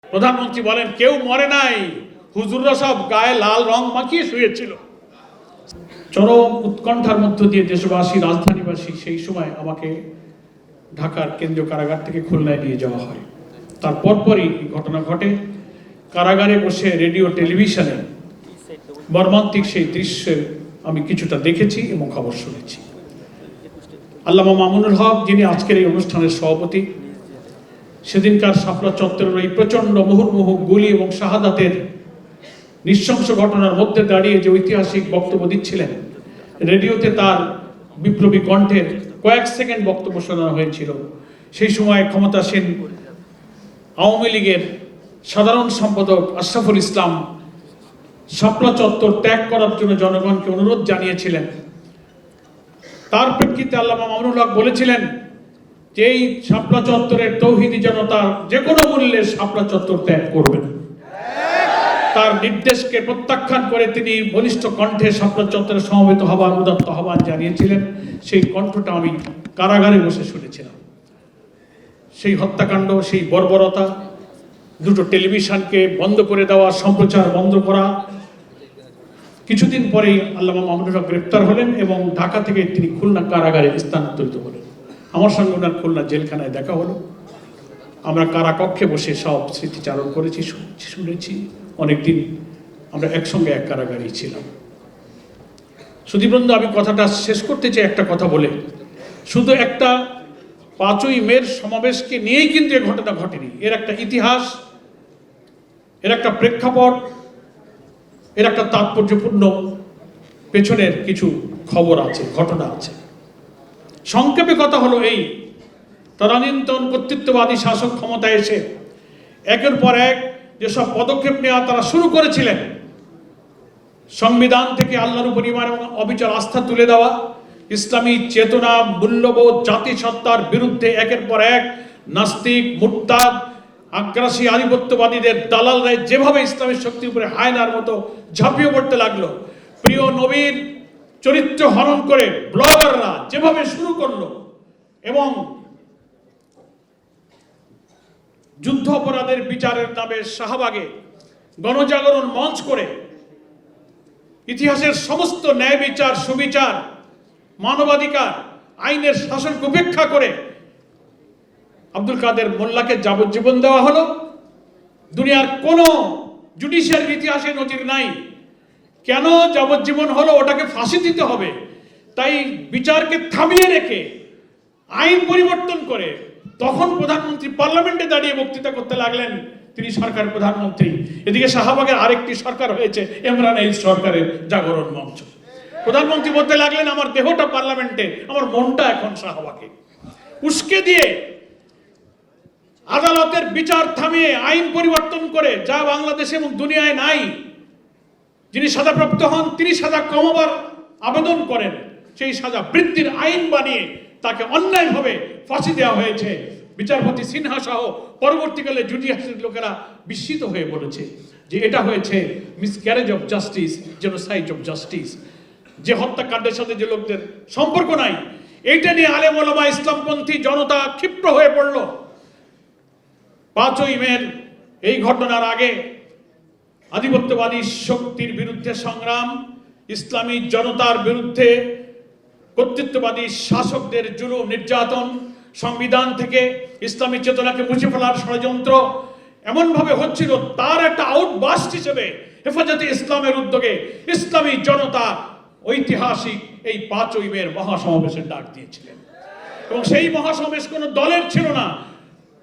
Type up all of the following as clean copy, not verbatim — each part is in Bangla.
প্রধানমন্ত্রী বলেন কেউ মরে নাই, হুজুররা সব গায়ে লাল রং মাখিয়ে শুয়েছিল। চরম উৎকণ্ঠার মধ্য দিয়ে দেশবাসী, রাজধানীবাসী সেই সময় আমাকে ঢাকার কেন্দ্রীয় কারাগার থেকে খুলনায় নিয়ে যাওয়া হয়। তার পরপরই ঘটনা ঘটে। কারাগারে বসে রেডিও টেলিভিশনে মর্মান্তিক সেই দৃশ্য আমি কিছুটা দেখেছি এবং খবর শুনেছি। আল্লামা মামুনুল হক, যিনি আজকের এই অনুষ্ঠানের সভাপতি, সেদিনকার শাপলা চত্বরের এই প্রচন্ড মুহুর্মুহু গুলি এবং শাহাদাতের নৃশংস ঘটনার মধ্যে দাঁড়িয়ে যে ঐতিহাসিক বক্তব্য দিচ্ছিলেন, রেডিওতে তার বিপ্লবী কণ্ঠের কয়েক সেকেন্ড বক্তব্য শোনানো হয়েছিল। সেই সময় ক্ষমতাসীন আওয়ামী লীগের সাধারণ সম্পাদক আশরাফুল ইসলাম শাপলা চত্বর ত্যাগ করার জন্য জনগণকে অনুরোধ জানিয়েছিলেন। তার প্রেক্ষিতে আল্লামা মামুনুল হক বলেছিলেন যে এই শাপলা চত্বরের তৌহিদি জনতা যে কোনো মূল্যে শাপলা চত্বর ত্যাগ করবেন। তার নির্দেশকে প্রত্যাখ্যান করে তিনি বলিষ্ঠ কণ্ঠে শাপলা চত্বরে সমবেত হবার উদাত্ত আহ্বান জানিয়েছিলেন। সেই কণ্ঠটা আমি কারাগারে বসে শুনেছিলাম। সেই হত্যাকাণ্ড, সেই বর্বরতা, দুটো টেলিভিশনকে বন্ধ করে দেওয়া, সম্প্রচার বন্ধ করা। কিছুদিন পরেই আল্লামা মামুনুল হক গ্রেপ্তার হলেন এবং ঢাকা থেকে তিনি খুলনা কারাগারে স্থানান্তরিত হলেন। আমার সঙ্গে ওনার খুলনা জেলখানায় দেখা হলো। আমরা কারাকক্ষে বসে সব স্মৃতিচারণ করেছি, শুনেছি। অনেকদিন আমরা একসঙ্গে এক কারাগারেই ছিলাম। সুধীবৃন্দ, আমি কথাটা শেষ করতে চাই একটা কথা বলে। শুধু একটা 5ই মের সমাবেশকে নিয়েই কিন্তু এ ঘটনা ঘটেনি। এর একটা ইতিহাস, এর একটা প্রেক্ষাপট, এর একটা তাৎপর্যপূর্ণ পেছনের কিছু খবর আছে, ঘটনা আছে। সংক্ষেপে কথা হলো এই: তদানীন্তন কর্তৃত্ববাদী শাসক ক্ষমতায় এসে একের পর এক যেসব পদক্ষেপ নেওয়া তারা শুরু করেছিলেন, সংবিধান থেকে আল্লাহর উপর ঈমান এবং অবিচল আস্থা তুলে দেওয়া, ইসলামী চেতনা, মূল্যবোধ, জাতিসত্তার বিরুদ্ধে একের পর এক নাস্তিক, মুরতাদ, আগ্রাসী আধিপত্যবাদীদের দালালরা যেভাবে ইসলামের শক্তির উপরে হায়নার মতো ঝাঁপিয়ে পড়তে লাগলো, প্রিয় নবীর চরিত্র হরণ করে ব্লগাররা যেভাবে শুরু করলো, এবং যুদ্ধ অপরাধের বিচারের নামে শাহবাগে গণজাগরণ মঞ্চ করে ইতিহাসের সমস্ত ন্যায় বিচার, সুবিচার, মানবাধিকার, আইনের শাসনকে উপেক্ষা করে আব্দুল কাদের মোল্লাকে যাবজ্জীবন দেওয়া হলো। দুনিয়ার কোনো জুডিশিয়াল ইতিহাসে নজির নাই। কেন যাবজ্জীবন হলো? ওটাকে ফাঁসি দিতে হবে। তাই বিচারকে থামিয়ে রেখে আইন পরিবর্তন করে তখন প্রধানমন্ত্রী পার্লামেন্টে দাঁড়িয়ে বক্তৃতা করতে লাগলেন। তিনি সরকার প্রধানমন্ত্রী, এদিকে শাহবাগের আরেকটি সরকার হয়েছে, ইমরান এই সরকারের জাগরণ মঞ্চ। প্রধানমন্ত্রী বলতে লাগলেন আমার দেহটা পার্লামেন্টে, আমার মনটা এখন শাহবাগে। উস্কে দিয়ে আদালতের বিচার থামিয়ে আইন পরিবর্তন করে, যা বাংলাদেশে এবং দুনিয়ায় নাই। যিনি সাজাপ্রাপ্ত হন তিনি সাজা কমাবার আবেদন করেন, সেই সাজা বৃদ্ধির আইন বানিয়ে তাকে অন্যায়ভাবে ফাঁসি দেওয়া হয়েছে। বিচারপতি সিনহা সহ পরবর্তীকালে জুডিশিয়াল লোকেরা বিস্মিত হয়ে বলেছে যে এটা হয়েছে miscarriage of justice, genocide of justice. যে হত্যাকাণ্ডের সাথে যে লোকদের সম্পর্ক নাই, এইটা নিয়ে আলেম ওলামা, ইসলামপন্থী জনতা ক্ষিপ্র হয়ে পড়ল। 5ই মের এই ঘটনার আগে আধিপত্যবাদী শক্তির বিরুদ্ধে সংগ্রাম, ইসলামী জনতার বিরুদ্ধে কর্তৃত্ববাদী শাসকদের জুলুম নির্যাতন, সংবিধান থেকে ইসলামী চেতনাকে মুছে ফেলার ষড়যন্ত্র এমনভাবে হচ্ছিল, তার একটা আউটবাস্ট হিসেবে হেফাজতে ইসলামের উদ্যোগে ইসলামী জনতা ঐতিহাসিক এই 5ই মের মহাসমাবেশের ডাক দিয়েছিলেন। এবং সেই মহাসমাবেশ কোনো দলের ছিল না।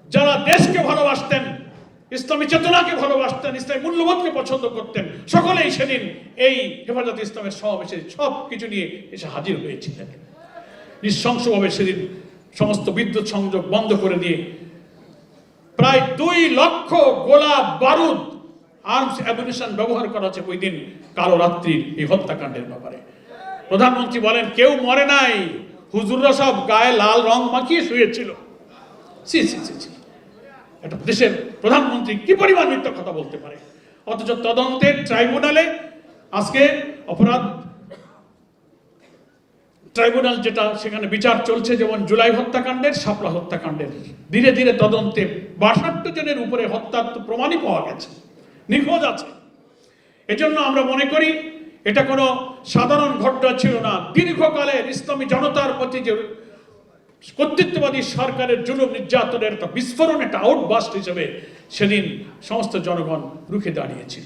যারা দেশকে ভালোবাসতেন, ইসলামী চেতনাকে ভালোবাসতেন, ইসলামী মূল্যবোধকে পছন্দ করতেন, সকলেই সেদিন এই হেফাজতে ইসলামের সমাবেশে সব কিছু নিয়ে এসে হাজির হয়েছিলেন। নৃশংসভাবে সেদিন সমস্ত বিদ্যুৎ সংযোগ বন্ধ করে দিয়ে প্রায় 2 লক্ষ গোলা বারুদ, আর্মস অ্যামিউনিশন ব্যবহার করা হচ্ছে ওই দিন কালো রাত্রির এই হত্যাকাণ্ডের ব্যাপারে। প্রধানমন্ত্রী বলেন কেউ মরে নাই, হুজুররা সব গায়ে লাল রং মাখিয়ে শুয়েছিল। সি সি সি সি, একটা দেশের প্রধানমন্ত্রী কি পরিমাণ মিথ্যা কথা বলতে পারে? অথচ তদন্তের ট্রাইব্যুনালে আজকে অপরাধ ট্রাইব্যুনাল যেটা সেখানে বিচার চলছে, যেমন জুলাই হত্যাকাণ্ডের, শাপলা হত্যাকাণ্ডের। ধীরে ধীরে তদন্তে 62 জনের উপরে হত্যার তো প্রমাণই পাওয়া গেছে, নিখোঁজ আছে। এজন্য আমরা মনে করি এটা কোনো সাধারণ ঘটনা ছিল না। দীর্ঘকালের ইসলামী জনতার প্রতি যে কর্তৃত্ববাদী সরকারের জুলুম নির্যাতনের একটা বিস্ফোরণ, একটা আউটবাস্ট হিসেবে সেদিন সমস্ত জনগণ রুখে দাঁড়িয়েছিল।